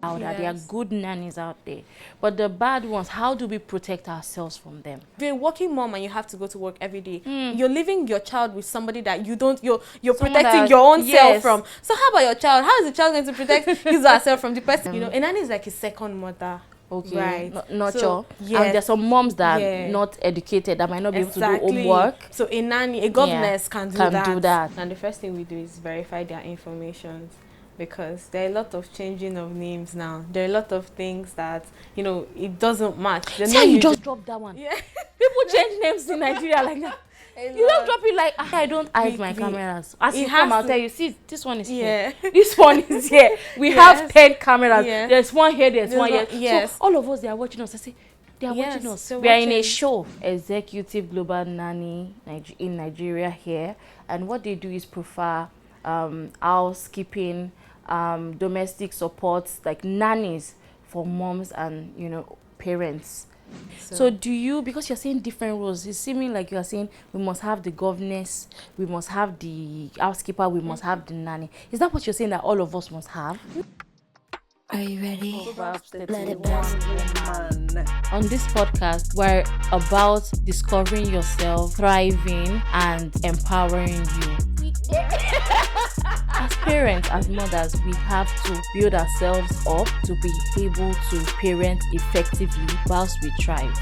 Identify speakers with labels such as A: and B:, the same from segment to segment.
A: out there. There are good nannies out there. But the bad ones, how do we protect ourselves from them?
B: If you're a working mom and you have to go to work every day, you're leaving your child with somebody that you don't, you're protecting your own self from. So how about your child? How is the child going to protect his or herself from the person? You know, a nanny is like a second mother.
A: Okay,
B: right.
A: Not
B: So,
A: sure.
B: yes.
A: And there's some moms that are not educated, that might not be able to do
B: Exactly.
A: homework.
B: So a nanny, a governess can do that.
C: And the first thing we do is verify their information, because there are a lot of changing of names now. There are a lot of things that, you know, it doesn't match.
A: See how you just dropped that one?
C: Yeah.
A: People change names in Nigeria like that. You don't drop it like, I don't hide my cameras. As you come, I'll tell you, see, this one is here. This one is here. We have 10 cameras. There's one here, there's one here.
B: Yes.
A: So all of us, they are watching us. I say, they are watching us. We are in a show. Executive Global Nanny in Nigeria here. And what they do is prefer housekeeping, domestic support, like nannies for moms and, you know, parents. So do you, because you're saying different roles, it's seeming like you're saying we must have the governess, we must have the housekeeper, we must have the nanny. Is that what you're saying that all of us must have?
D: Are you ready?
A: Let it down. On this podcast, we're about discovering yourself, thriving, and empowering you. As parents, as mothers, we have to build ourselves up to be able to parent effectively whilst we thrive.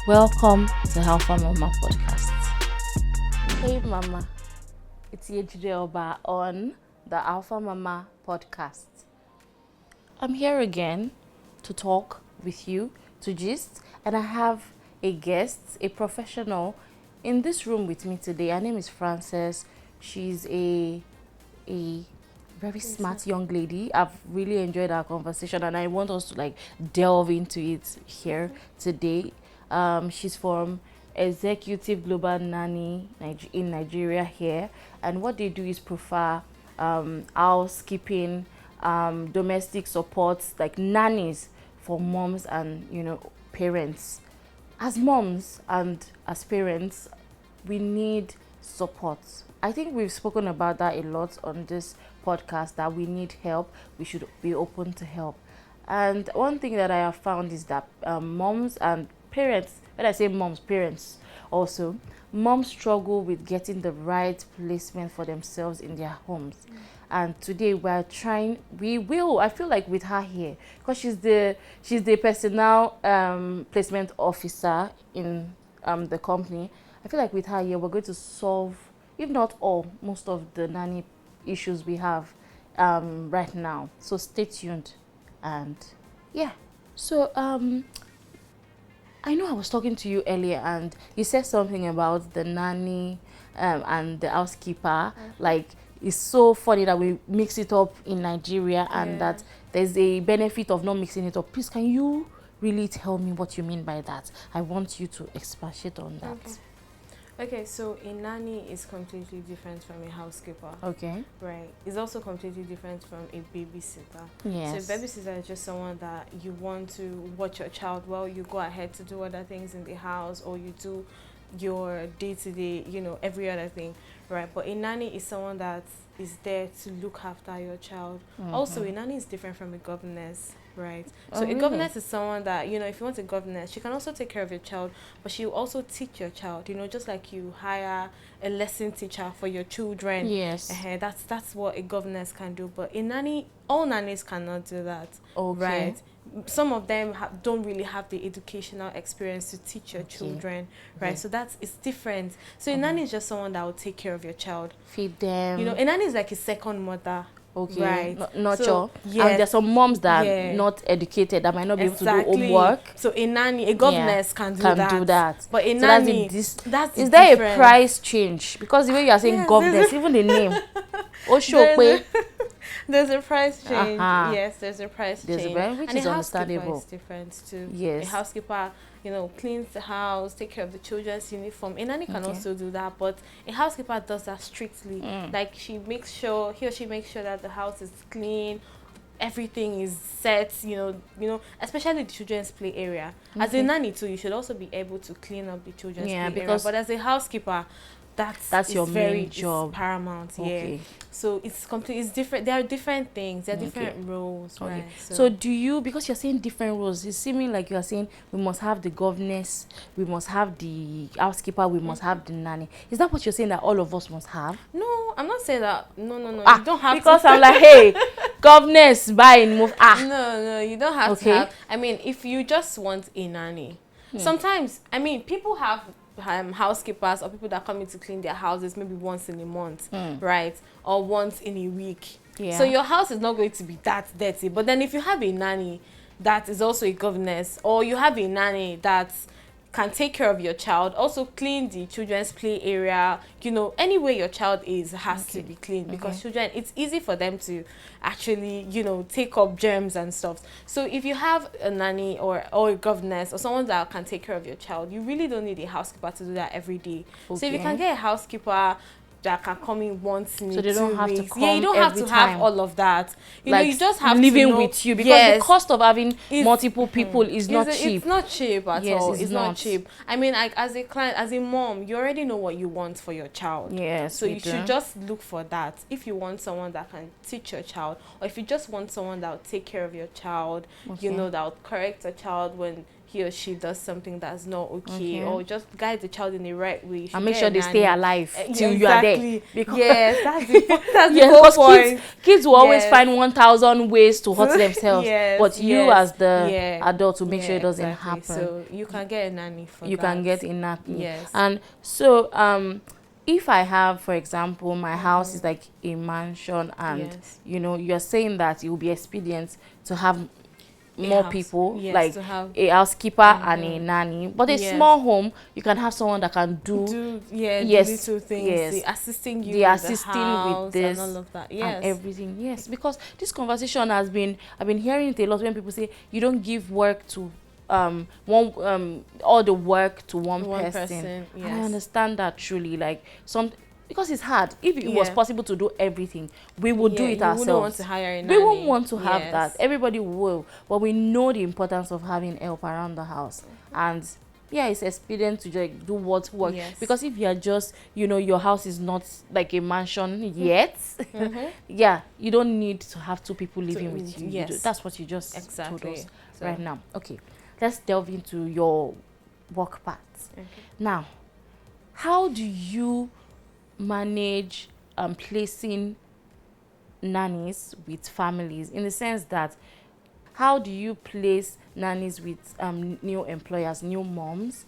A: Welcome to Alpha Mama Podcast. Hey Mama, it's Yejide Oba on the Alpha Mama Podcast. I'm here again to talk with you, to gist, and I have a guest, a professional in this room with me today. Her name is Frances. She's a very smart young lady. I've really enjoyed our conversation and I want us to like delve into it here today. She's from Executive Global Nanny in Nigeria here, and what they do is prefer housekeeping, domestic support, like nannies for moms and, you know, parents. As moms and as parents, we need support. I think we've spoken about that a lot on this podcast, that we need help. We should be open to help. And one thing that I have found is that moms and parents, when I say moms, parents also, moms struggle with getting the right placement for themselves in their homes. And today I feel like with her here, because she's the personnel placement officer in the company. I feel like with her here, we're going to solve, if not all, most of the nanny issues we have right now. So stay tuned. And yeah, so I know I was talking to you earlier and you said something about the nanny and the housekeeper. Like, it's so funny that we mix it up in Nigeria and that there's a benefit of not mixing it up. Please, can you really tell me what you mean by that? I want you to expatiate on that.
C: Okay, so a nanny is completely different from a housekeeper.
A: Okay.
C: Right. It's also completely different from a babysitter.
A: Yes.
C: So a babysitter is just someone that you want to watch your child while you go ahead to do other things in the house, or you do your day-to-day, you know, every other thing. Right. But a nanny is someone that is there to look after your child. Also, a nanny is different from a governess. Right. So a governess is someone that, you know, if you want a governess, she can also take care of your child, but she will also teach your child, you know, just like you hire a lesson teacher for your children.
A: Yes.
C: That's what a governess can do. But a nanny, all nannies cannot do that.
A: Okay.
C: Right. Some of them don't really have the educational experience to teach your children. Right. So it's different. So a nanny is just someone that will take care of your child.
A: Feed them.
C: You know, a nanny is like a second mother.
A: Okay.
C: Right.
A: Not
C: So,
A: sure.
C: yes.
A: And there's some moms that are not educated, that might not be able to do homework.
C: So a nanny, a governess can do that. But a
A: So
C: nanny,
A: is
C: different.
A: there a price change? Because the way you are saying governess, even the name.
C: There's a price change. Yes, there's a price change.
A: Which
C: and
A: is
C: a
A: understandable.
C: housekeeper is different too.
A: Yes.
C: A housekeeper, you know, cleans the house, take care of the children's uniform. A nanny can also do that, but a housekeeper does that strictly. Like, he or she makes sure that the house is clean, everything is set, you know, especially the children's play area. As a nanny too, you should also be able to clean up the children's play area. But as a housekeeper,
A: that's your main job.
C: It's paramount.
A: Okay.
C: Yeah. So it's different. There are different things. There are different roles,
A: Okay.
C: right?
A: So do you, because you're saying different roles, it's seeming like you are saying we must have the governess, we must have the housekeeper, we must have the nanny. Is that what you're saying that all of us must have?
C: No, I'm not saying that. No. You don't have
A: because
C: to.
A: I'm like, hey, governess, buy and move.
C: No, you don't have to have. I mean, if you just want a nanny, sometimes, I mean, people have housekeepers or people that come in to clean their houses maybe once in a month, right? Or once in a week.
A: Yeah.
C: So your house is not going to be that dirty. But then if you have a nanny that is also a governess, or you have a nanny that can take care of your child, also clean the children's play area, you know, anywhere your child is has to be clean, because children, it's easy for them to actually, you know, take up germs and stuff. So if you have a nanny or a governess or someone that can take care of your child, you really don't need a housekeeper to do that every day. So if you can get a housekeeper that can come in once in 2 weeks.
A: So they don't have to come
C: you don't have to
A: time.
C: have all of that. You
A: like
C: know, you just have
A: living
C: to know,
A: with you, because the cost of having multiple people is not cheap.
C: It's not cheap at all. It's
A: not
C: not cheap. I mean, like, as a client, as a mom, you already know what you want for your child.
A: Yes.
C: So you should just look for that. If you want someone that can teach your child, or if you just want someone that will take care of your child, you know, that will correct a child when he or she does something that's not okay, or just guide the child in the right way.
A: And make sure they stay alive till you are there.
C: Because yes, that's the whole point.
A: Kids will always find 1,000 ways to hurt themselves. But you as the adult to make sure it doesn't happen.
C: So you can get a nanny for that.
A: You can get a nanny.
C: Yes.
A: And so if I have, for example, my house is like a mansion, and you know, you're saying that it will be expedient to have more people, like a housekeeper and a nanny. But a small home, you can have someone that can do the little things, the assisting you, with this and all of that, and everything. Yes, because this conversation has been, I've been hearing it a lot when people say you don't give work to all the work to one person. And I understand that truly, like because it's hard. If it was possible to do everything, we would do it ourselves. We wouldn't want to hire a nanny. We won't want to have that. Everybody will. But we know the importance of having help around the house. And it's expedient to just do what works. Because if you're just, you know, your house is not like a mansion yet, you don't need to have 2 people living with you. That's what you just told us right now. Okay, let's delve into your work part. Now, how do you manage placing nannies with families, in the sense that how do you place nannies with new employers, new moms,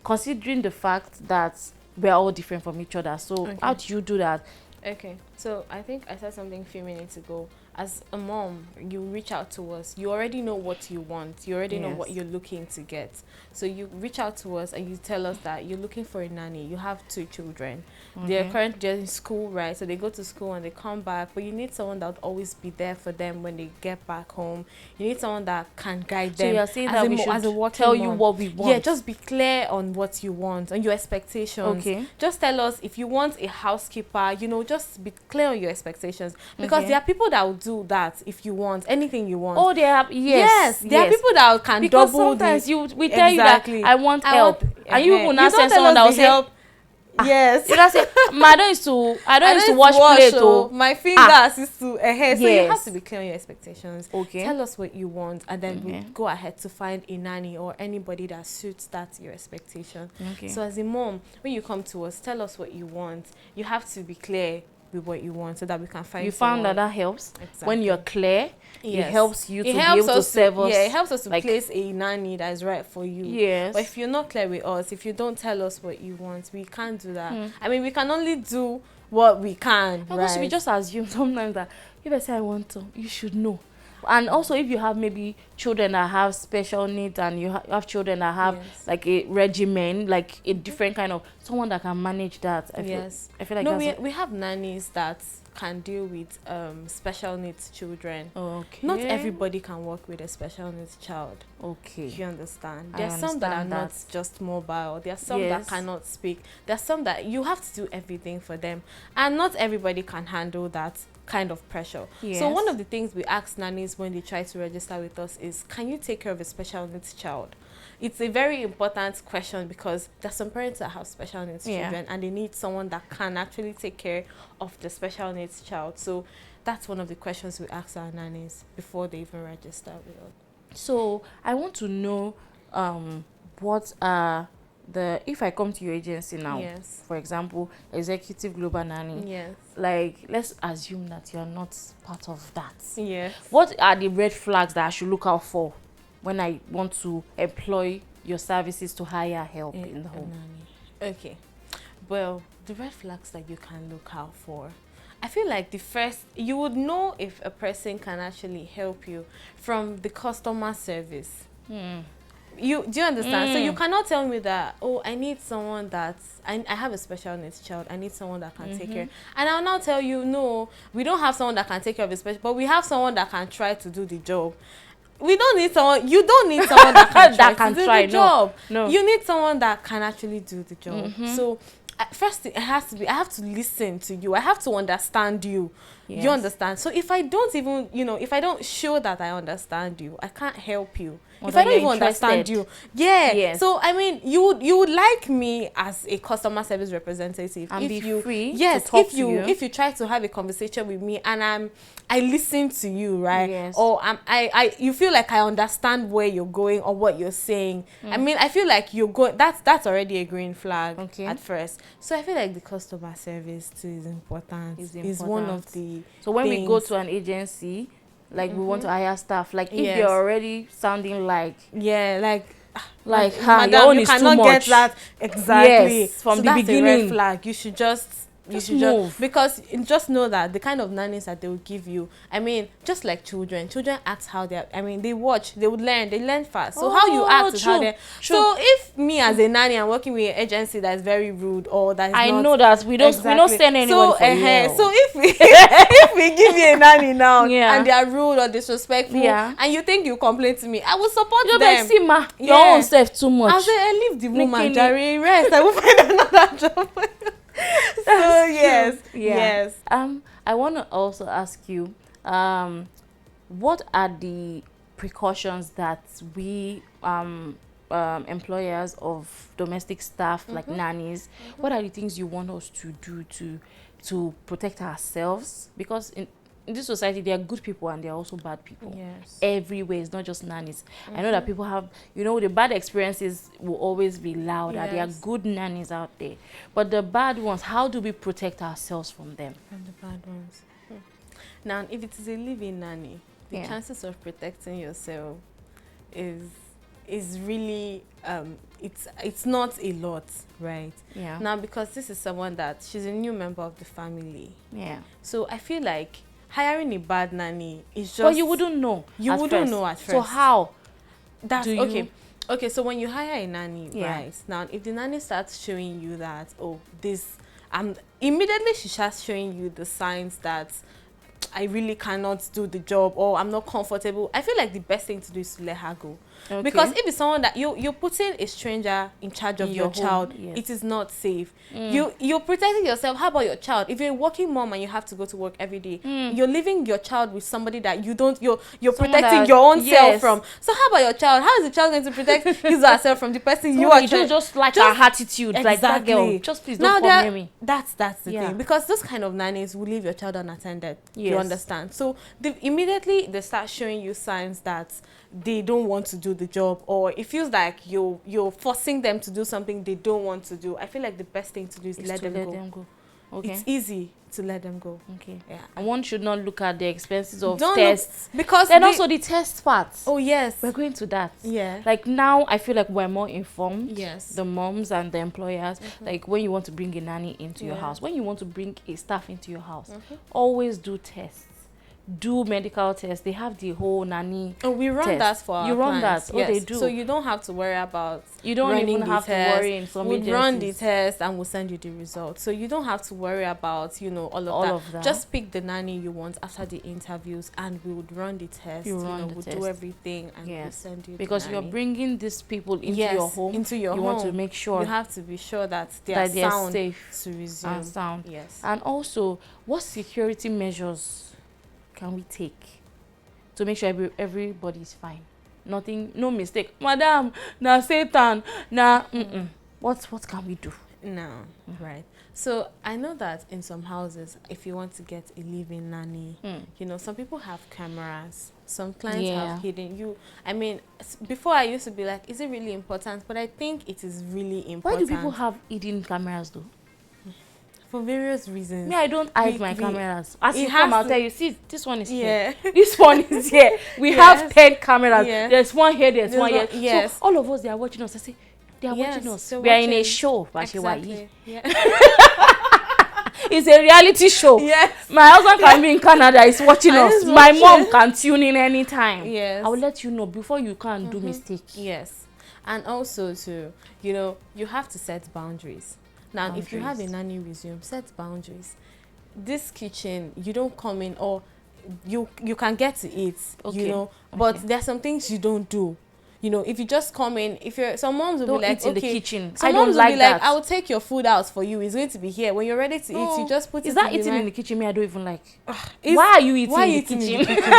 A: considering the fact that we're all different from each other? So how do you do that?
C: Okay, so I think I said something a few minutes ago. As a mom, you reach out to us. You already know what you want. You already know what you're looking to get. So you reach out to us and you tell us that you're looking for a nanny. You have 2 children. They're currently in school, right? So they go to school and they come back. But you need someone that would always be there for them when they get back home. You need someone that can guide them.
A: So you're saying that we should tell you what we want.
C: Yeah, just be clear on what you want and your expectations. Okay. Just tell us if you want a housekeeper, you know, just be clear on your expectations. Because there are people that will do that if you want anything you want.
A: Oh, they have there
C: are people that can
A: because
C: double
A: sometimes we tell you that I want help, and you will not send someone that will say help.
C: Yes.
A: You don't say, I don't used to wash plate. Oh,
C: my fingers is to ahead. So you have to be clear on your expectations. Okay. Tell us what you want, and then we go ahead to find a nanny or anybody that suits that your expectation. Okay. So as a mom, when you come to us, tell us what you want. You have to be clear with what you want so that we can find
A: you
C: someone.
A: Found that helps. Exactly. When you're clear, it helps you to be able to serve us.
C: Yeah, it helps us to place a nanny that is right for you. Yes. But if you're not clear with us, if you don't tell us what you want, we can't do that. I mean, we can only do what we can.
A: Because we just assume sometimes that if I say I want to, you should know. And also, if you have maybe children that have special needs, and you have children that have like a regimen, like a different kind of someone that can manage that. I feel like
C: we have nannies that can deal with special needs children.
A: Okay.
C: Not everybody can work with a special needs child.
A: Okay.
C: You understand? There are some that are not just mobile. There are some that cannot speak. There are some that you have to do everything for them, and not everybody can handle that kind of pressure. So one of the things we ask nannies when they try to register with us is, can you take care of a special needs child?
B: it's a very important question because there's some parents that have special needs children and they need someone that can actually take care of the special needs child. So that's one of the questions we ask our nannies before they even register with us.
A: So I want to know what are if I come to your agency now, for example, executive global nanny, like let's assume that you're not part of that. What are the red flags that I should look out for when I want to employ your services to hire help in the home?
B: Okay, well, the red flags that you can look out for, I feel like the first, you would know if a person can actually help you from the customer service. Do you understand? So you cannot tell me that, oh, I need someone I have a special needs child, I need someone that can take care. And I'll now tell you, no, we don't have someone that can take care of a special, but we have someone that can try to do the job. We don't need someone, you don't need someone that can try to do the job. No. You need someone that can actually do the job. So first it has to be, I have to listen to you, I have to understand you. You understand? So if I don't even, if I don't show that I understand you, I can't help you. If I don't even understand you, so I mean, you would like me as a customer service representative
A: and
B: if
A: be
B: you
A: free to talk to you.
B: If you try to have a conversation with me and I listen to you, right? Or you feel like I understand where you're going or what you're saying. I mean, I feel like you're going. That's already a green flag at first. So I feel like the customer service too is important. Is one of the
A: so when we go to an agency, like we want to hire staff, like if you're already sounding like
B: madam, you cannot get that exactly
A: from the beginning,
B: a red flag. You should just move, because just know that the kind of nannies that they will give you, I mean, just like children act how they are. I mean, they watch, they would learn, they learn fast. So how you act is how they. So if me as a nanny, I'm working with an agency that is very rude or that is
A: know that we don't send anyone for you.
B: So if we give you a nanny now and they are rude or disrespectful and you think you complain to me, I will support them.
A: Like, see ma, your own self too much.
B: I'll say, I leave the woman, Jerry, rest. I will find another job. So yes.
A: I want to also ask you, what are the precautions that we employers of domestic staff like nannies, what are the things you want us to do to protect ourselves? Because in this society, there are good people and there are also bad people. Everywhere. It's not just nannies. I know that people have, the bad experiences will always be louder. There are good nannies out there. But the bad ones, how do we protect ourselves from them?
B: From the bad ones. Now, if it is a living nanny, the chances of protecting yourself is really, it's not a lot, right? Now, because this is someone that, she's a new member of the family. So I feel like hiring a bad nanny is just...
A: But you wouldn't know.
B: You wouldn't know at first.
A: So how?
B: That's okay. Okay, so when you hire a nanny, right? Now, if the nanny starts showing you that, immediately she starts showing you the signs that I really cannot do the job or I'm not comfortable, I feel like the best thing to do is to let her go. Because if it's someone that you're putting a stranger in charge of your child, it is not safe. You're protecting yourself. How about your child? If you're a working mom and you have to go to work every day, you're leaving your child with somebody that you're protecting your own self from. So how about your child? How is the child going to protect his or herself from the person you are?
A: You just like her attitude, like that girl. Just please don't come near me.
B: That's the thing. Because those kind of nannies will leave your child unattended. You understand? So immediately they start showing you signs that they don't want to do the job, or it feels like you're forcing them to do something they don't want to do. I feel like the best thing to do is let them go. Okay. It's easy to let them go.
A: Okay. Yeah. And one should not look at the expenses of tests,
B: because
A: then also the test parts.
B: Oh yes,
A: we're going to that.
B: Yeah.
A: Like now, I feel like we're more informed.
B: Yes.
A: The moms and the employers. Like when you want to bring a nanny into your house, when you want to bring a staff into your house, always do tests. Do medical tests. They have the whole nanny.
B: Oh, we run that for our clients.
A: Yes. They do.
B: So you don't have to worry about.
A: You don't even have to worry in some agencies.
B: We'll run the test and we'll send you the results. So you don't have to worry about all of that. Just pick the nanny you want after the interviews, and we would run the test. We'll do everything and we'll send you.
A: Because you're bringing these people into your home. You want to make sure.
B: You have to be sure that they are sound,
A: safe
B: to resume.
A: And sound.
B: Yes.
A: And also, what security measures can we take to make sure everybody is fine? nothing, no mistake. Madam, na Satan, na what can we do?
B: No, right. So I know that in some houses, if you want to get a living nanny, you know, some people have cameras. Some clients have hidden you. I mean, before I used to be like, is it really important? But I think it is really important.
A: Why do people have hidden cameras though?
B: For various reasons.
A: Me, I don't hide my cameras. As you come, I'll tell you, see, this one is here. This one is here. We have 10 cameras. There's one here, there's one here.
B: Yes.
A: So all of us, they are watching us. I say, they are watching us. We are in a show.
B: Exactly.
A: It's a reality show.
B: Yes.
A: My husband can be in Canada, he's watching us. My mom can tune in anytime.
B: Yes.
A: I will let you know before you can do mistake.
B: Yes. And also to, you know, you have to set boundaries. Now, if you have a nanny resume, set boundaries. This kitchen, you don't come in, or you can get to eat, you know, but there are some things you don't do. You know, if you just come in, if you're, some moms will be like,
A: in the kitchen.
B: Some moms will be like, I will take your food out for you. It's going to be here. When you're ready to eat, you just put it in the
A: Is that eating in the kitchen? Me, I don't even like. Why are you eating in the kitchen?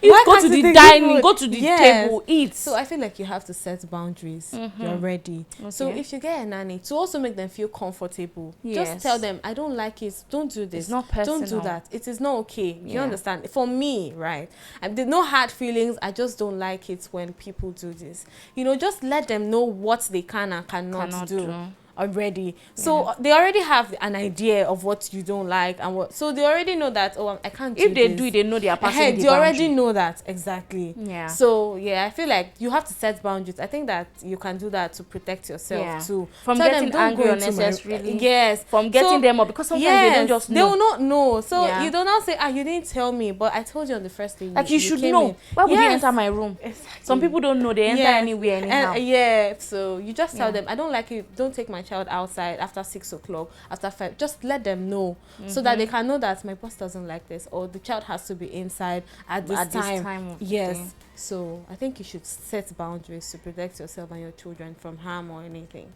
A: You go to the dining, go to the table, eat.
B: So I feel like you have to set boundaries. You're ready. So if you get a nanny, to also make them feel comfortable, just tell them, I don't like it. Don't do this.
A: It's not personal.
B: Don't do that. It is not okay. You understand? For me, right? There's no hard feelings. I just don't like it when people do this. You know, just let them know what they can and cannot do already. So they already have an idea of what you don't like and what. So they already know that, oh, I can't do this.
A: If they do, they know they are passing the
B: they already know that. Exactly.
A: Yeah.
B: So I feel like you have to set boundaries. I think that you can do that to protect yourself too.
A: From
B: Tell
A: getting
B: them,
A: angry unnecessarily.
B: Yes.
A: From getting them up, because sometimes they don't just know.
B: They will not know. So you don't now say, you didn't tell me, but I told you on the first day.
A: Like you should know. Why would you enter my room?
B: Exactly.
A: Some people don't know. They enter anywhere anyhow.
B: So you just tell them, I don't like it. Don't take my child outside after 6 o'clock, after 5. Just let them know so that they can know that my boss doesn't like this, or the child has to be inside at this time. Yes. So I think you should set boundaries to protect yourself and your children from harm or anything.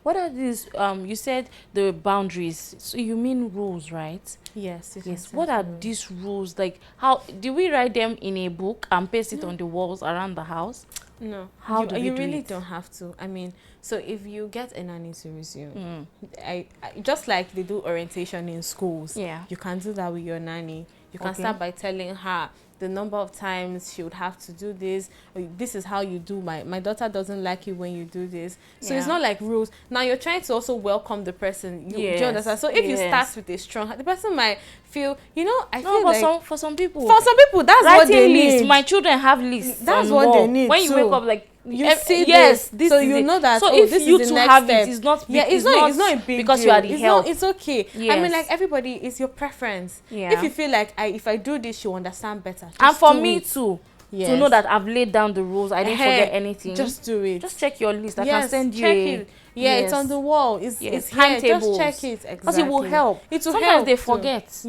A: What are these? You said the boundaries. So you mean rules, right?
B: Yes.
A: What are these rules? Like, how do we write them in a book and paste it on the walls around the house?
B: No.
A: How do we
B: you
A: do
B: really
A: it?
B: don't have to. I mean, so if you get a nanny to resume, I just like they do orientation in schools. You can do that with your nanny. You can start by telling her the number of times she would have to do this, or this is how you do. My daughter doesn't like it when you do this. So it's not like rules. Now you're trying to also welcome the person. Do you understand? So if you start with a strong, the person might feel, you know, I feel like
A: for some people
B: that's what they need.
A: My children have lists.
B: That's what they need.
A: When you wake up, like
B: you see
A: this,
B: so you know that.
A: So if
B: this
A: you
B: is the
A: two
B: next
A: have
B: step.
A: it, it's not big,
B: it's not a big
A: because
B: deal.
A: you are the help.
B: It's okay. I mean, like, everybody is your preference. If you feel like if I do this, she'll understand better.
A: And for me too, to know that I've laid down the rules, I didn't forget anything.
B: Just do it.
A: Just check your list. I can send you
B: it. It's on the wall. It's
A: timetables.
B: Just check it. Exactly.
A: Because it will help. Sometimes they forget.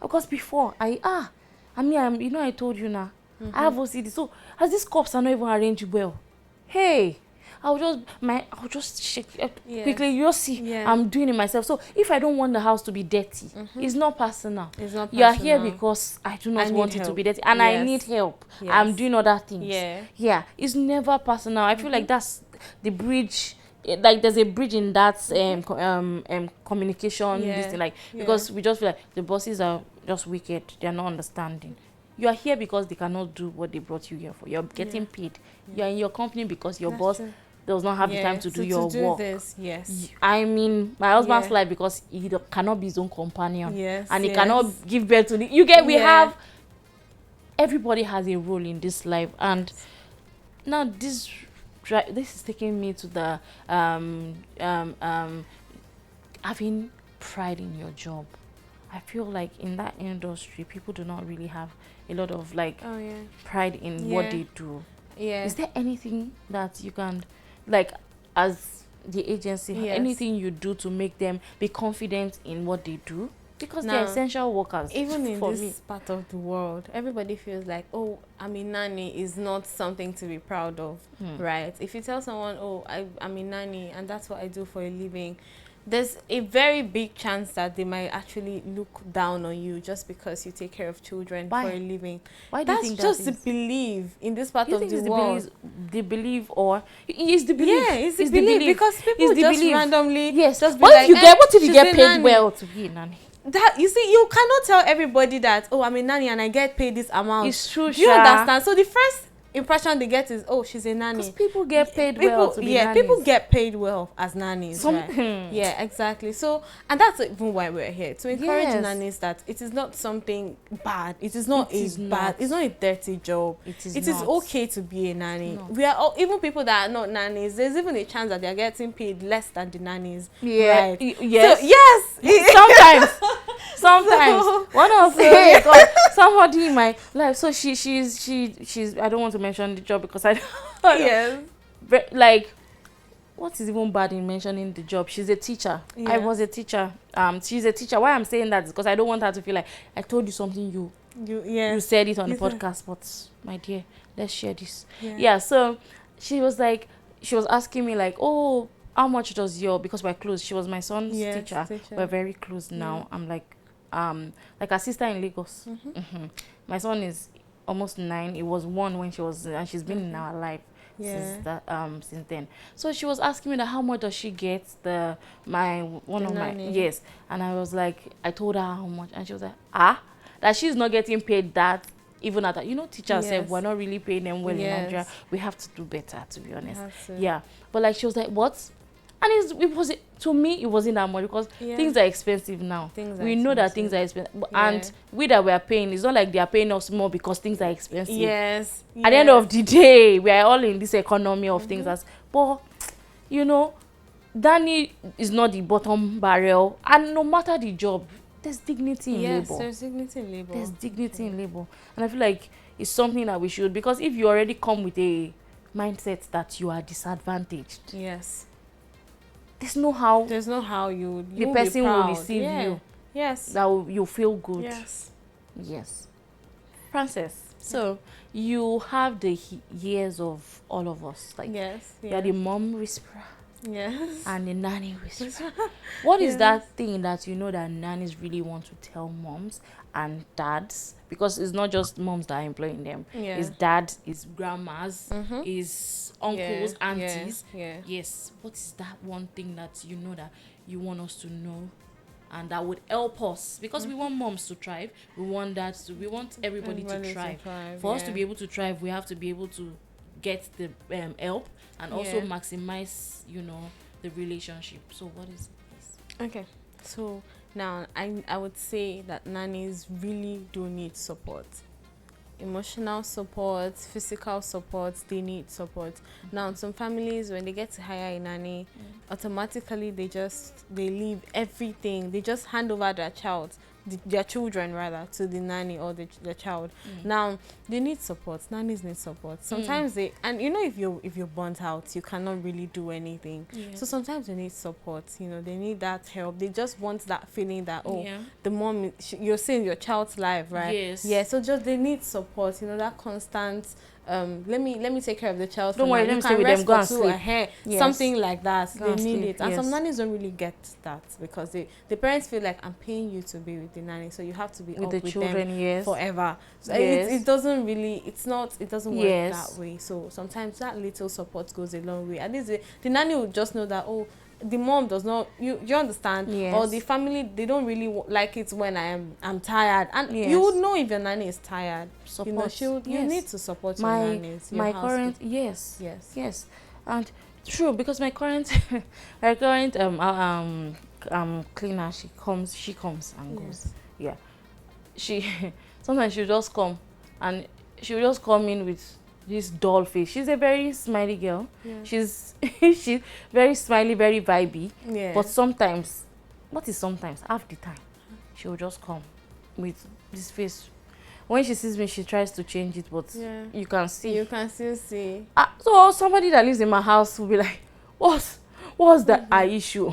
A: Because before I told you now. I have OCD. So as these cups are not even arranged well, hey, I'll just check quickly. You'll see, I'm doing it myself. So if I don't want the house to be dirty, it's not personal. You are here because I do not want it to be dirty, and I need help. I'm doing other things. It's never personal. I feel like that's the bridge. Like there's a bridge in that communication, this thing, like, because we just feel like the bosses are just wicked. They're not understanding. You are here because they cannot do what they brought you here for. You're getting paid. You're in your company because your boss does not have the time to do your work. I mean, my husband's life, because he cannot be his own companion. And he cannot give birth to we have, everybody has a role in this life. And now this is taking me to the having pride in your job. I feel like in that industry, people do not really have a lot of pride in what they do. Is there anything that you can, like, as the agency, anything you do to make them be confident in what they do? Because they're essential workers.
B: Even in this part of the world, everybody feels like, oh, I'm a nanny is not something to be proud of, right? If you tell someone, oh, I'm a nanny and that's what I do for a living, there's a very big chance that they might actually look down on you just because you take care of children for a living.
A: Why do you think
B: that's just
A: that
B: the belief in this part
A: you
B: of
A: think
B: the
A: it's
B: world.
A: the belief or it's the belief?
B: Yeah, it's the belief because people just randomly just be
A: what
B: like,
A: if you
B: she's
A: get
B: a
A: paid
B: nanny.
A: well to be a nanny?
B: That you see, you cannot tell everybody that, oh, I'm a nanny and I get paid this amount.
A: It's true.
B: Do you understand? So the first impression they get is, oh, she's a nanny.
A: Because people get paid well to be nannies.
B: People get paid well as nannies, right? Yeah, exactly. So, and that's even why we're here, to encourage nannies that it is not something bad. It is not bad. It's not a dirty job. It is okay to be a nanny. No. We are all, even people that are not nannies, there's even a chance that they're getting paid less than the nannies.
A: Yeah.
B: Right?
A: Yes.
B: So, yes.
A: Sometimes one of somebody in my life. So she's I don't want to mention the job because I
B: yes.
A: Like, what is even bad in mentioning the job? She's a teacher. Yeah. I was a teacher. She's a teacher. Why I'm saying that is because I don't want her to feel like I told you something you said it on the podcast, but my dear, let's share this. Yeah. So she was asking me like, oh, how much does because we're close. She was my son's teacher. We're very close now. I'm like her sister in Lagos. My son is almost 9. It was 1 when she's been in our life since then. So she was asking me that how much does she get yes, and I was like, I told her how much, and she was like, that she's not getting paid that. Even at that, teachers said we're not really paying them well in Nigeria. We have to do better, to be honest. Yeah, but like she was like, what? And to me, it wasn't that much because things are expensive now. We know that things are expensive. And we that we are paying, it's not like they are paying us more because things are expensive.
B: Yes.
A: At the end of the day, we are all in this economy of things. But, Danny is not the bottom barrel. And no matter the job, there's dignity in labor.
B: Yes, there's dignity in labor.
A: There's dignity in labor. And I feel like it's something that we should, because if you already come with a mindset that you are disadvantaged.
B: Yes.
A: There's no how
B: the
A: person will receive you.
B: Yes.
A: That you feel good.
B: Yes.
A: Frances, so you have the years of all of us. Like, you're the mom whisperer.
B: Yes.
A: And the nanny whisperer. What is that thing that that nannies really want to tell moms and dads? Because it's not just moms that are employing them. It's dads, it's grandmas, it's uncles, aunties. Yes. What is that one thing that that you want us to know and that would help us? Because we want moms to thrive. We want we want everybody to thrive. For us to be able to thrive, we have to be able to get the help and also maximize, the relationship. So what is this?
B: Okay. So now I would say that nannies really do need support. Emotional support, physical support, they need support. Now some families, when they get to hire a nanny, automatically they leave everything. They just hand over their children rather, to the nanny or the child. Now they need support. Nannies need support. Sometimes if you're burnt out, you cannot really do anything. So sometimes they need support. They need that help. They just want that feeling that the mom, you're seeing your child's life, right? So just they need support. That constant let me take care of the child.
A: Don't worry, let me stay with them. Go and sleep.
B: Something like that.
A: They
B: need it. And some nannies don't really get that because the parents feel like, I'm paying you to be with the nanny, so you have to be
A: with
B: up
A: the
B: with
A: children
B: them forever. So it doesn't really, it doesn't work that way. So sometimes that little support goes a long way. At least the nanny will just know that, the mom does not, you understand, or the family, they don't really like it when I'm tired, and you would know if your nanny is tired. Support. You need to support your nannies.
A: My current yes, and true, because my current cleaner, she comes and goes. She sometimes she'll just come and she'll just come in with this doll face. She's a very smiley girl. She's very smiley, very vibey. But sometimes, half the time, she'll just come with this face. When she sees me, she tries to change it, but you can see.
B: You can still see.
A: So somebody that lives in my house will be like, what what's the her issue?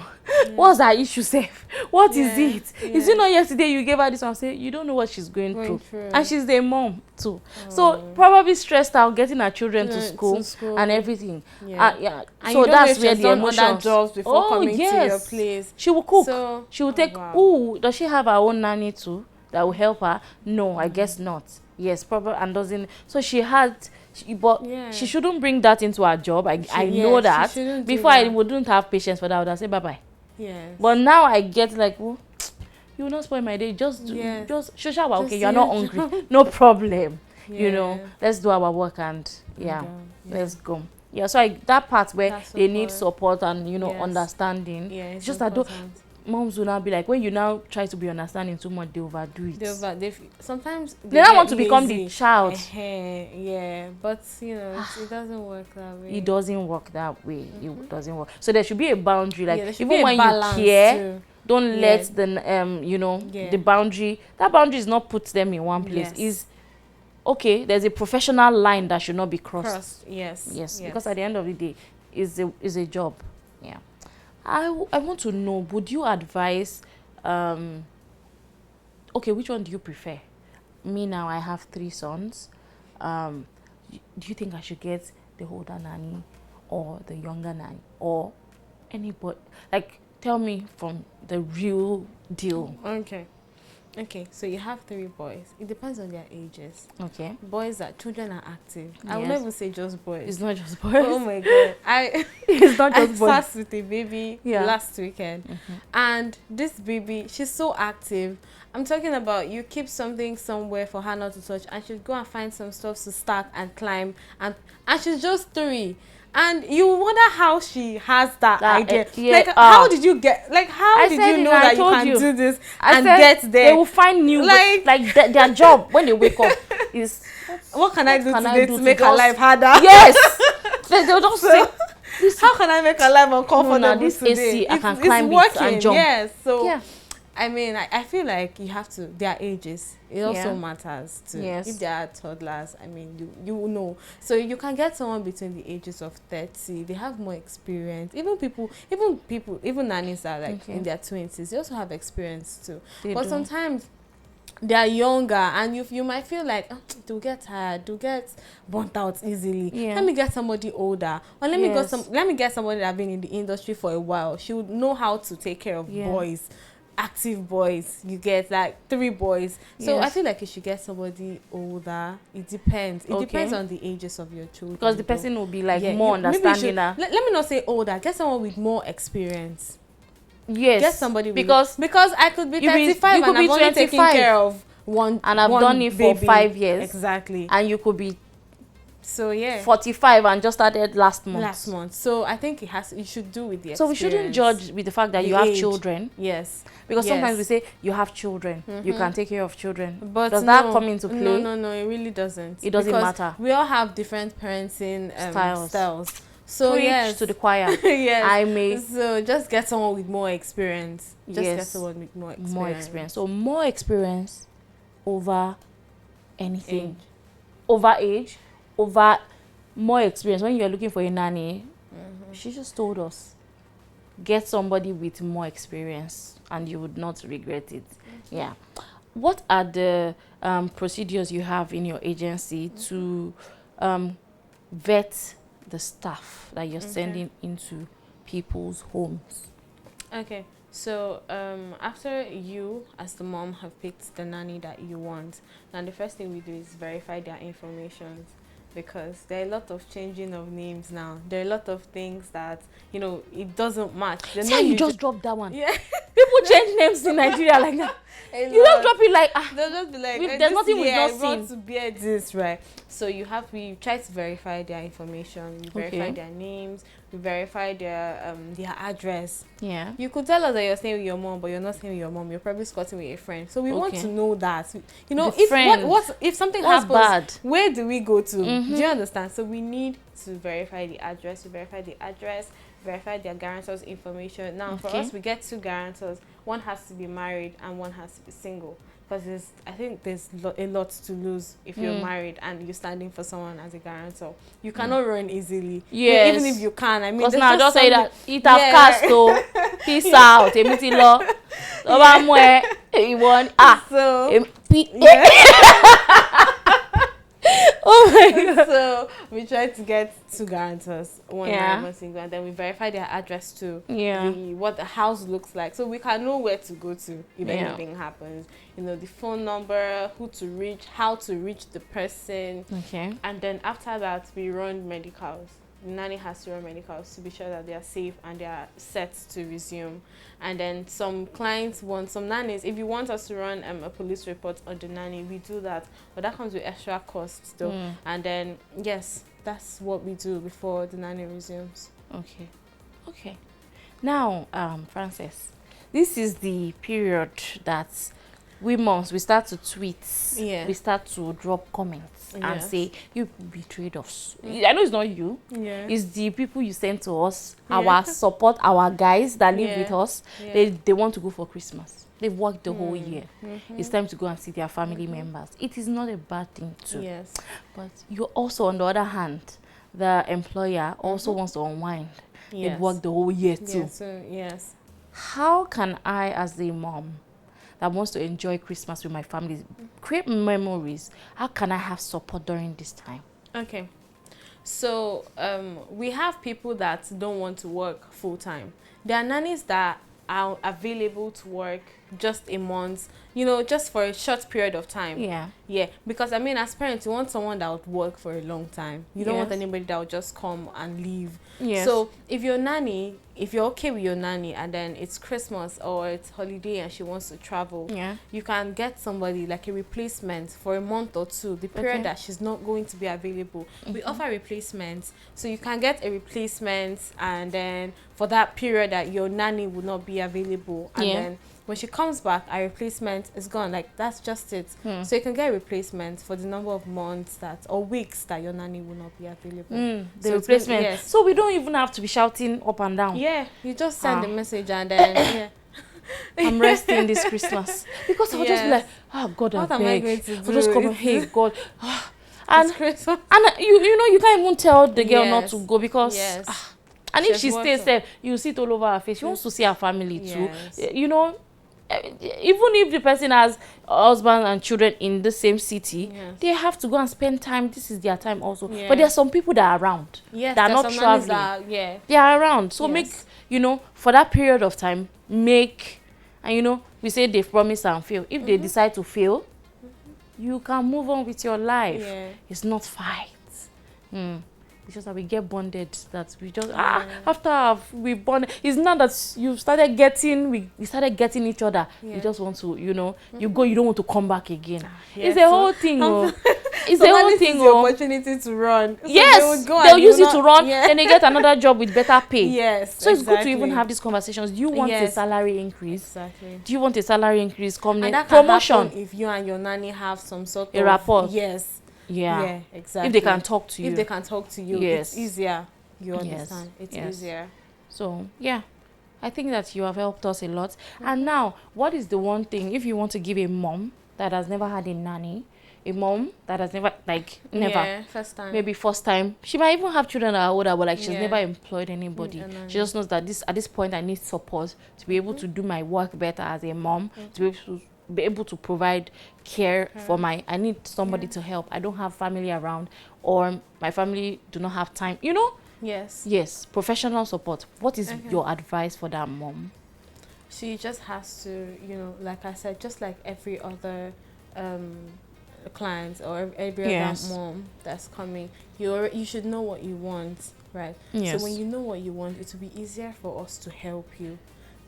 A: What's her issue, safe? What is it? Is it not yesterday you gave her this one? Say you don't know what she's going through. And she's a mom too. So probably stressed out getting her children to school and everything.
B: And
A: so that's where the emotions.
B: Jobs before coming to your place.
A: She will cook.
B: So,
A: she will take. Does she have her own nanny too that will help her? No, I guess not. Yes, probably, and doesn't. So she had. She shouldn't bring that into her job. I know that. Before I wouldn't have patience for that. I would have said bye bye.
B: Yes.
A: But now I get like, you will not spoil my day. Just show okay, you're not hungry. No problem. You know, let's do our work and let's go. Yeah, so that part where they need support and understanding. Yeah, it's just that moms will now be like, when you now try to be understanding too much, they overdo it.
B: Sometimes
A: they don't want to become the child.
B: But it doesn't work that way.
A: It doesn't work that way. It doesn't work. So there should be a boundary. Like even when you care, don't let the boundary. That boundary is not put them in one place. Is okay. There's a professional line that should not be crossed. Yes. Because at the end of the day, is a job. Yeah. I want to know, would you advise, okay, which one do you prefer? Me now, I have 3 sons. Do you think I should get the older nanny or the younger nanny or anybody? Like, tell me from the real deal.
B: Okay, so you have 3 boys. It depends on their ages.
A: Okay.
B: Children are active. I will never say just boys.
A: It's not just boys.
B: Oh my God.
A: It's not just boys.
B: I sat with a baby last weekend. And this baby, she's so active. I'm talking about you keep something somewhere for her not to touch and she'll go and find some stuff to stack and climb. And she's just 3. And you wonder how she has that idea. How did you get? How did you know that you can do this and get there?
A: They will find new their job when they wake up is
B: what can I do today to make her life harder?
A: Yes, they'll just say,
B: how can I make her life uncomfortable
A: this
B: today?
A: AC, I can climb it and jump.
B: Yes, so I mean, I feel like you have to. Their ages, it also matters too. Yes. If they are toddlers, I mean, you know. So you can get someone between the ages of 30. They have more experience. Even nannies are like in their 20s. They also have experience too. But sometimes they are younger, and you might feel like they'll get tired, they'll get burnt out easily. Let me get somebody older, or let me get somebody that been in the industry for a while. She would know how to take care of boys. Active boys, you get like 3 boys. So I feel like you should get somebody older. It depends. It depends on the ages of your children.
A: Because the person will be like more understanding.
B: Let me not say older. Get someone with more experience.
A: Yes.
B: Get somebody because I could be 35 and I'm only taking care of one.
A: And I've done it for 5 years.
B: Exactly.
A: And you could be
B: 45
A: and just started last month.
B: So I think you should do with the experience.
A: So we shouldn't judge with the fact that you have children.
B: Yes.
A: Because sometimes we say you have children, you can take care of children. But does that come into play?
B: No, it really doesn't.
A: It doesn't matter.
B: We all have different parenting styles. So
A: preach to the choir.
B: So just get someone with more experience. Get someone with more experience.
A: So more experience over anything. Over age. Over more experience. When you're looking for a nanny, she just told us, get somebody with more experience and you would not regret it. Yeah. What are the procedures you have in your agency to vet the staff that you're sending into people's homes?
B: Okay. So after you as the mom have picked the nanny that you want, now the first thing we do is verify their information. Because there are a lot of changing of names now. There are a lot of things that, it doesn't match.
A: See, you just dropped that one. Yeah. People change names in Nigeria like that. You don't drop it like,
B: they'll just be like,
A: there's nothing we've not seen.
B: I want to bear this, right? So we try to verify their information. We verify their names. We verify their address.
A: Yeah.
B: You could tell us that you're staying with your mom, but you're not staying with your mom. You're probably squatting with a friend. So we want to know that. If something happens, bad. Where do we go to? Do you understand? So we need to verify the address. We verify the address. Verify their guarantors' information. Now, for us, we get 2 guarantors. One has to be married and one has to be single.
C: because I think there's a lot to lose if you're married and you're standing for someone as a guarantor. You cannot run easily.
A: Yes.
C: Even if you can, I mean,
A: because now just say that it have
C: Yeah.
A: cast oh, peace out, emiti lo, oba mwe, iwon
C: So
A: yeah. Oh my god.
C: so we try to get 2 guarantors, one
A: Yeah.
C: married, one single, and then we verify their address too.
A: Yeah.
C: What the house looks like, so we can know where to go to if
A: Yeah.
C: anything happens. You know, the phone number, who to reach, how to reach the person.
A: Okay.
C: And then after that, we run medicals. The nanny has to run medicals to be sure that they are safe and they are set to resume. And then some clients want, some nannies, if you want us to run a police report on the nanny, we do that. But that comes with extra costs though. And then, yes, that's what we do before the nanny resumes.
A: Okay. Okay. Now, Frances, this is the period that we moms, we start to tweet,
C: Yeah.
A: we start to drop comments and
C: Yes.
A: say, you betrayed us. I know it's not you.
C: Yeah.
A: It's the people you send to us,
C: Yeah.
A: our support, our guys that live
C: Yeah.
A: with us.
C: Yeah.
A: They want to go for Christmas. They've worked the whole year. It's time to go and see their family members. It is not a bad thing too.
C: Yes.
A: But you also, on the other hand, the employer also wants to unwind.
C: Yes.
A: They've worked the whole year too.
C: Yeah, so, yes.
A: How can I, as a mom that wants to enjoy Christmas with my family, create memories, how can I have support during this time?
C: Okay. So we have people that don't want to work full time. There are nannies that are available to work just a month, you know, just for a short period of time.
A: Yeah.
C: Because I mean, as parents, you want someone that would work for a long time. You don't want
A: Yes.
C: anybody that will just come and leave.
A: Yes.
C: So if your nanny, if you're okay with your nanny and then it's Christmas or it's holiday and she wants to travel,
A: Yeah.
C: you can get somebody like a replacement for a month or two, the period
A: Okay.
C: that she's not going to be available. We offer replacements, so you can get a replacement, and then for that period that your nanny will not be available, and
A: Yeah.
C: then when she comes back, our replacement is gone. Like, that's just it. So you can get a replacement for the number of months that or weeks that your nanny will not be available.
A: The
C: So it's
A: replacement.
C: yes.
A: So we don't even have to be shouting up and down.
C: Yeah, you just send a message and then yeah.
A: I'm resting this Christmas. Because I'll just be like,
C: Yes.
A: oh God,
C: What
A: I
C: am I
A: beg.
C: going to
A: I'll just
C: do?
A: come, hey God. And
C: It's Christmas.
A: you know, you can't even tell the girl not
C: Yes.
A: to go because
C: Yes.
A: and if
C: She's
A: she stays
C: working.
A: there, you see it all over her face. She wants to see her family too.
C: Yes.
A: You know, even if the person has a husband and children in the same city,
C: Yes.
A: they have to go and spend time. This is their time also.
C: Yeah.
A: But there are some people that are around.
C: Yes,
A: They are
C: there's
A: not
C: some nannies
A: traveling.
C: that yeah.
A: They are around. So
C: Yes.
A: make, you know, for that period of time, make, and you know, we say they've promised and fail. If they decide to fail, you can move on with your life.
C: Yeah.
A: It's not fight. It's just that we get bonded, that we just after we bonded. It's not that you started getting, we started getting each other.
C: Yeah.
A: You just want to, you know, you go, you don't want to come back again.
C: Yes,
A: It's a
C: so-
A: whole thing. It's
C: So
A: the
C: that
A: whole
C: is
A: thing.
C: the opportunity to run. So
A: Yes,
C: they would go
A: they'll
C: and
A: use
C: you
A: it to
C: not-
A: run,
C: Yeah.
A: then they get another job with better pay.
C: Yes.
A: So it's good to even
C: exactly.
A: have these conversations. Do you want a
C: Yes.
A: salary increase?
C: Exactly.
A: Do you want a salary increase? Come
C: And
A: next
C: that can
A: promotion.
C: happen if you and your nanny have some sort
A: A
C: of
A: rapport.
C: Yes.
A: Yeah.
C: Yeah. Exactly.
A: If they can talk to you.
C: If they can talk to you,
A: Yes.
C: it's easier. You
A: Yes.
C: understand? It's
A: Yes.
C: easier.
A: So yeah, I think that you have helped us a lot. And now, what is the one thing, if you want to give a mom that has never had a nanny, a mom that has never, like, never,
C: Yeah, first time.
A: maybe first time, she might even have children that are older, but like she's
C: Yeah.
A: never employed anybody.
C: a nanny.
A: She just knows that at this point I need support to be able to do my work better as a mom, to be able to provide care for I need somebody to help. I don't have family around, or my family do not have time, you know.
C: Yes.
A: Yes, professional support. What is
C: Okay.
A: your advice for that mom?
C: She just has to, you know, like I said, just like every other client or every
A: Yes.
C: other mom that's coming, you should know what you want, right?
A: Yes.
C: So when you know what you want, it will be easier for us to help you,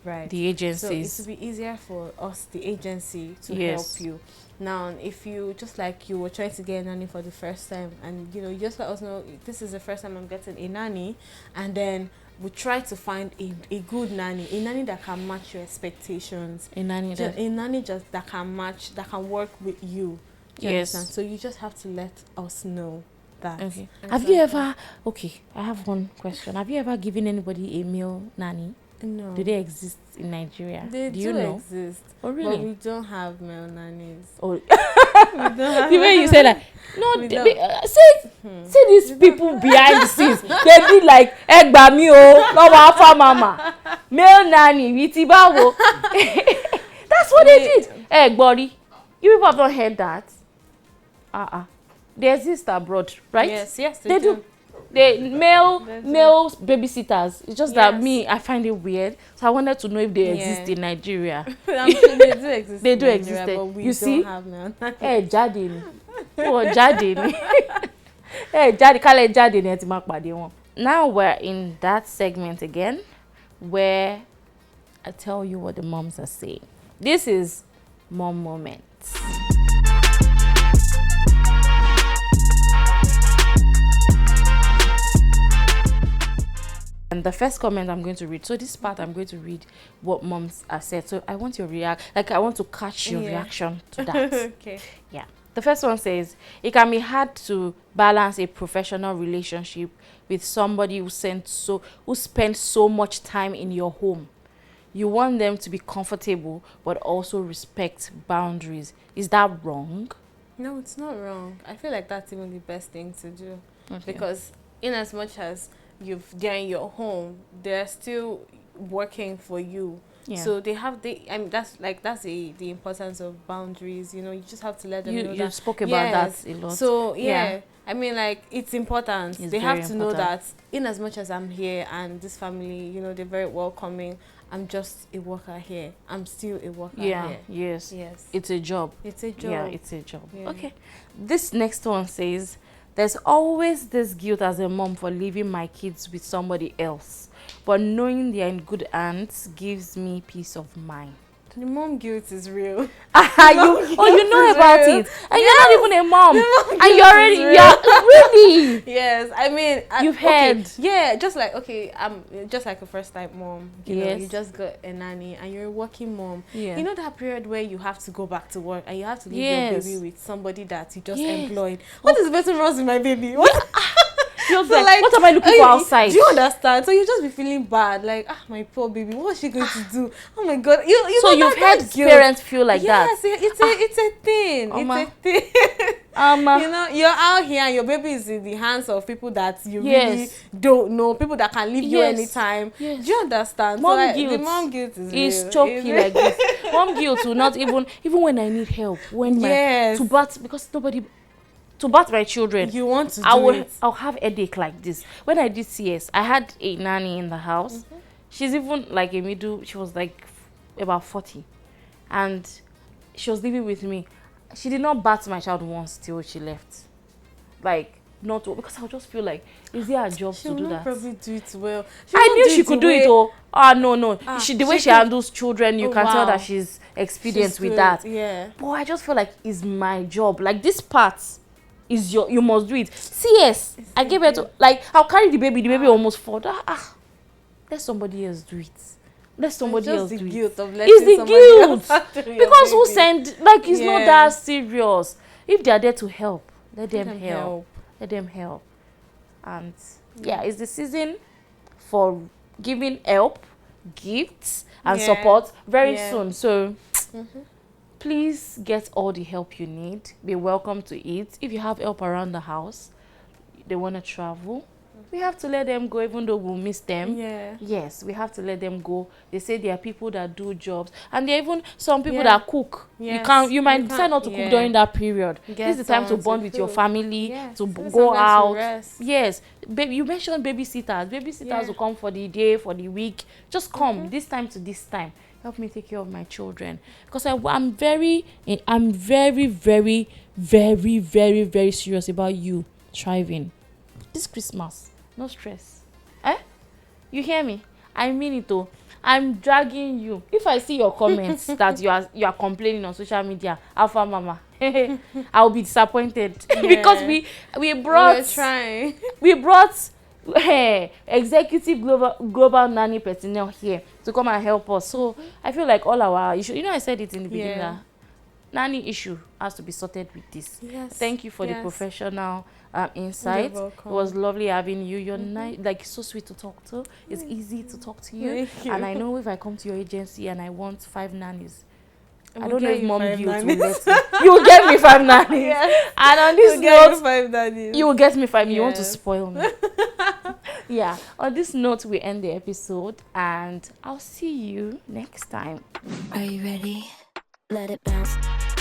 C: right?
A: The
C: So it
A: agencies.
C: will be easier for us, the agency, to
A: Yes.
C: help you. Now, if you, just like you were trying to get a nanny for the first time, and you know, you just let us know this is the first time I'm getting a nanny, and then we try to find a good nanny, a nanny that can match your expectations,
A: A nanny that-
C: a nanny just that can match, that can work with you. Do you
A: Yes.
C: understand? So you just have to let us know that.
A: Okay. Have you ever? Okay, I have one question. Have you ever given anybody a male nanny?
C: No.
A: Do they exist in Nigeria?
C: They
A: do you know?
C: exist.
A: Oh, really?
C: But we don't have male nannies.
A: Oh,
C: We don't have
A: the way you say that. No,
C: We
A: they,
C: don't.
A: see these people behind the scenes. They be like, "Egba mi o, lọ́wọ́ alpha mama, male nanny, witi bawo." That's what they did. Egbori, you people have not heard that. They exist abroad, right?
C: Yes,
A: they do. They male babysitters. It's just that me, I find it weird. So I wanted to know if they exist in Nigeria.
C: I'm sure they do exist.
A: They do
C: in
A: exist.
C: Nigeria, but we
A: You
C: don't
A: see?
C: have male.
A: Jáde ni. Oh, jáde ni. Jáde kálẹ̀ jáde ni ẹ ti máa pàdé wọn. Now we're in that segment again where I tell you what the moms are saying. This is mom moments. And the first comment I'm going to read. So this part I'm going to read what moms are said. So I want your I want to catch your reaction to that.
C: Okay.
A: Yeah. The first one says, it can be hard to balance a professional relationship with somebody who spends so much time in your home. You want them to be comfortable, but also respect boundaries. Is that wrong?
C: No, it's not wrong. I feel like that's even the best thing to do.
A: Okay.
C: Because in as much as they're in your home, they're still working for you.
A: Yeah.
C: So that's the importance of boundaries. You know, you just have to let them know that.
A: You spoke about that a lot.
C: So I mean, like, it's important. They have to know that in as much as I'm here and this family, you know, they're very welcoming, I'm just a worker here. I'm still a worker here.
A: Yes.
C: Yes.
A: It's a job.
C: It's a job.
A: Yeah, it's a job.
C: Yeah.
A: Okay. This next one says, there's always this guilt as a mom for leaving my kids with somebody else, but knowing they're in good hands gives me peace of mind.
C: The mom guilt is real.
A: You know about
C: real.
A: it, and you're not even a mom, and you're already really.
C: Yes, I mean,
A: you've heard.
C: Yeah, just like just like a first time mom. You know,
A: Yes.
C: you just got a nanny, and you're a working mom.
A: Yeah.
C: You know that period where you have to go back to work and you have to leave
A: Yes.
C: your baby with somebody that you just
A: Yes.
C: employed. What is the best wrong with my baby? What?
A: Feels
C: So,
A: like, what am I looking for outside?
C: Do you understand? So you just be feeling bad, like, my poor baby, what's she going to do? Oh my God! You
A: So
C: know
A: you've
C: that
A: had
C: guilt.
A: parents feel like
C: Yes,
A: that.
C: it's a thing.
A: Oma.
C: It's a thing. You know, you're out here and your baby is in the hands of people that you really don't know, people that can leave you anytime.
A: Yes.
C: Do you understand?
A: Mom
C: so,
A: guilt
C: the mom guilt is
A: is
C: real.
A: choky like this. Mom guilt will not even when I need help, when to bath, because nobody to bath my children.
C: You want to do it.
A: I'll have headache like this. When I did CS, I had a nanny in the house. She's even like she was like about 40, and she was living with me. She did not bath my child once till she left. Like, not because I just feel like, is there a job to do that?
C: She'll probably do it well.
A: I knew she could do it. No. The way she handles children, you can tell that she's experienced with that.
C: Yeah.
A: But I just feel like it's my job. Like, this part is you must do it. CS, I gave her to, like, I'll carry the baby almost fall. Let somebody else do it. Let somebody else do it.
C: It's the
A: guilt. Because who send, like, it's not that serious. If they are there to help, let them help. Let them help. And it's the season for giving help, gifts, and support very soon. So please get all the help you need. Be welcome to it. If you have help around the house, they want to travel, we have to let them go, even though we'll miss them.
C: Yeah.
A: Yes, we have to let them go. They say there are people that do jobs, and there are even some people that cook.
C: Yes.
A: You might decide not to cook during that period. This is the time to bond with your family, to go out. Yes, baby, you mentioned babysitters. Babysitters will come for the day, for the week. Just come this time to this time. Help me take care of my children, because I'm very, very, very, very, very, very serious about you thriving this Christmas. No stress. You hear me? I mean it though. I'm dragging you. If I see your comments that you are complaining on social media, Alpha Mama, I'll be disappointed because we brought executive global nanny personnel here to come and help us. So I feel like all our I said it in the beginning. nanny issue has to be sorted with this.
B: Yes.
A: Thank you for the professional insight.
B: You're
A: It
B: welcome.
A: was lovely having you. You're nice, like so sweet to talk to. It's easy to talk to you.
B: Thank you.
A: And I know if I come to your agency and I want 5 nannies,
B: We'll
A: I don't know
B: get
A: if
B: you
A: mom
B: 5
A: guilt will
B: nannies.
A: let me. You will get me 5 nannies.
B: Yes.
A: And on this
B: We'll get you
A: note,
B: 5 nannies.
A: you will get me 5. You want to
B: Yes.
A: spoil me. Yeah. On this note, we end the episode, and I'll see you next time.
D: Are you ready? Let it bounce.